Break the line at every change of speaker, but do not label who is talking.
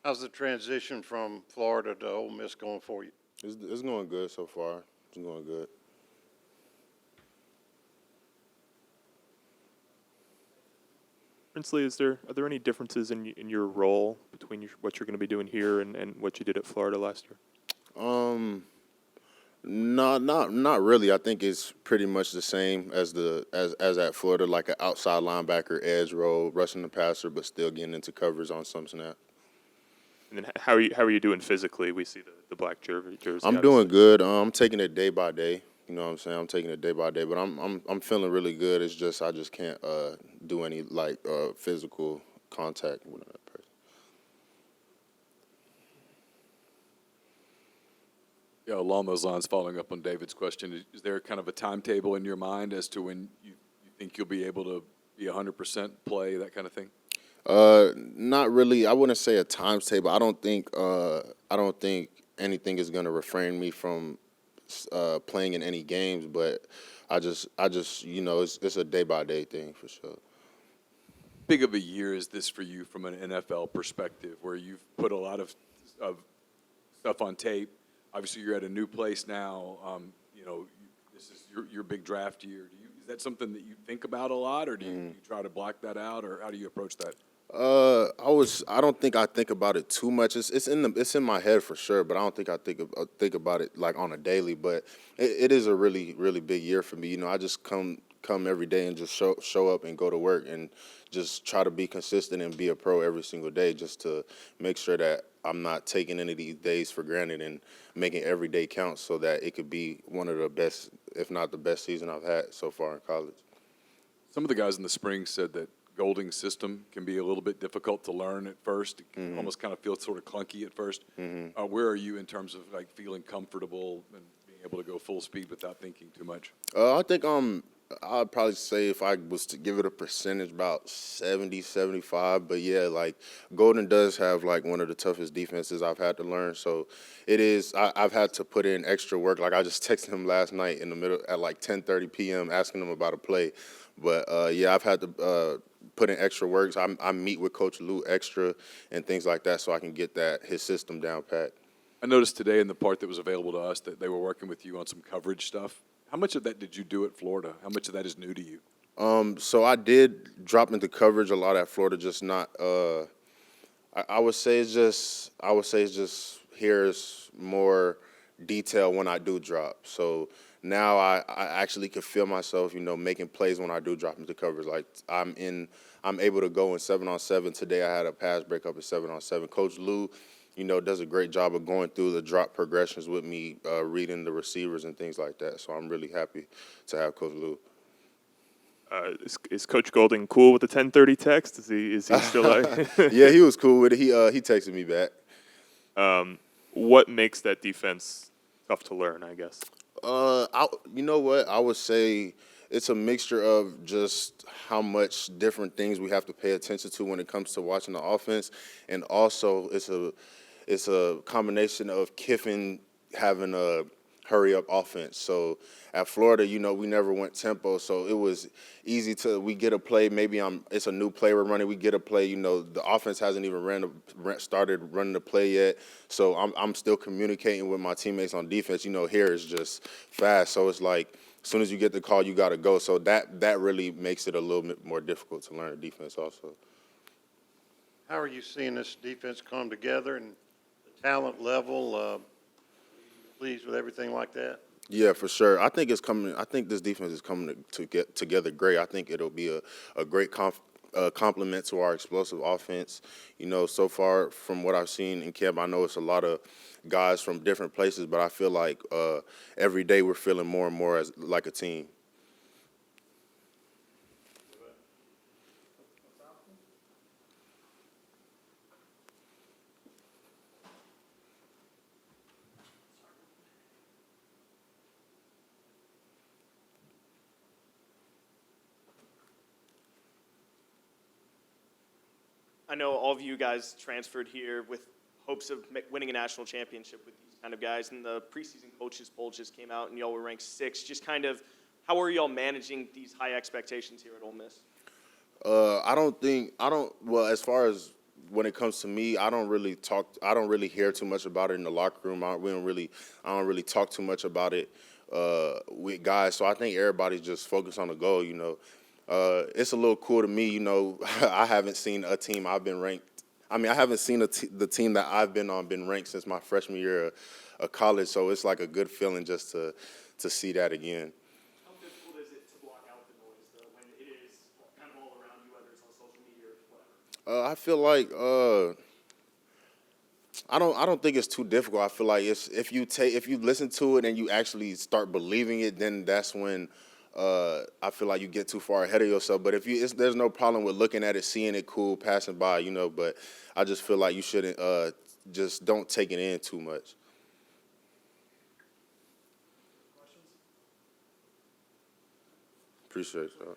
How's the transition from Florida to Ole Miss going for you?
It's going good so far. It's going good.
Princely, are there any differences in your role between what you're going to be doing here and what you did at Florida last year?
No, not really. I think it's pretty much the same as as at Florida, like an outside linebacker, edge role, rushing the passer, but still getting into coverage on some snap.
And then how are you doing physically? We see the black jersey.
I'm doing
Obviously.
good. I'm taking it day by day. You know what I'm saying? I'm taking it day by day, but I'm feeling really good. It's just I just can't do any like physical contact with another person.
Yeah, along those lines, following up on David's question, is there kind of a timetable in your mind as to when you think you'll be able to be 100% play, that kind of thing?
Not really. I wouldn't say a times table. I don't think anything is going to refrain me from playing in any games, but I just it's a day by day thing for sure.
Big of a year is this for you from an NFL perspective, where you've put a lot of stuff on tape? Obviously, you're at a new place now. This is your big draft year. Is that something that you think about a lot, or do you try to block that out, or how do you approach that?
I don't think I think about it too much. It's in my head for sure, but I don't think I think about it like on a daily. But it is a really big year for me. I just come every day and just show up and go to work and just try to be consistent and be a pro every single day, just to make sure that I'm not taking any of these days for granted and making every day count, so that it could be one of the best, if not the best season I've had so far in college.
Some of the guys in the spring said that Golding's system can be a little bit difficult to learn at first. It can almost kind of feel sort of clunky at 1st. Where are you in terms of like feeling comfortable and being able to go full speed without thinking too much?
I think I'd probably say, if I was to give it a percentage, about 70, 75. But yeah, like Golden does have like one of the toughest defenses I've had to learn. So it is. I've had to put in extra work. Like I just texted him last night in the middle at like 10:30 p.m. asking him about a play. But yeah, I've had to put in extra work. So I meet with Coach Lou extra and things like that, so I can get his system down pat.
I noticed today in the part that was available to us that they were working with you on some coverage stuff. How much of that did you do at Florida? How much of that is new to you?
So I did drop into coverage a lot at Florida, just not. I would say it's just here's more detail when I do drop. So now I actually can feel myself, making plays when I do drop into coverage. Like I'm able to go in 7-on-7. Today I had a pass breakup in 7-on-7. Coach Lou, does a great job of going through the drop progressions with me, reading the receivers and things like that. So I'm really happy to have Coach Lou.
Is Coach Golding cool with the 10:30 text? Is he still like?
Yeah, he was cool with it. He texted me back.
What makes that defense tough to learn? I guess.
You know what? I would say it's a mixture of just how much different things we have to pay attention to when it comes to watching the offense, and also it's a combination of Kiffin having a hurry up offense. So at Florida, we never went tempo, so it was easy we get a play. Maybe it's a new play we're running. We get a play. The offense hasn't even started running the play yet. So I'm still communicating with my teammates on defense. Here is just fast. So it's like as soon as you get the call, you got to go. So that really makes it a little bit more difficult to learn defense also.
How are you seeing this defense come together and the talent level? Pleased with everything like that?
Yeah, for sure. I think it's coming. I think this defense is coming to get together great. I think it'll be a great complement to our explosive offense. So far from what I've seen in camp, I know it's a lot of guys from different places, but I feel like every day we're feeling more and more as like a team.
I know all of you guys transferred here with hopes of winning a national championship with these kind of guys, and the preseason coaches poll just came out, and y'all were ranked 6th. Just kind of, how are y'all managing these high expectations here at Ole Miss?
Well, as far as when it comes to me, I don't really hear too much about it in the locker room. I don't really talk too much about it with guys. So I think everybody's just focused on the goal. It's a little cool to me. I haven't seen a team I've been ranked. I mean, I haven't seen the team that I've been on been ranked since my freshman year of college. So it's like a good feeling just to see that again.
How difficult is it to block out the noise, though, when it is kind of all around you, whether it's on social media or whatever?
I feel like I don't think it's too difficult. I feel like if you listen to it and you actually start believing it, then that's when I feel like you get too far ahead of yourself. But there's no problem with looking at it, seeing it cool, passing by, But I just feel like you shouldn't just don't take it in too much. Appreciate that.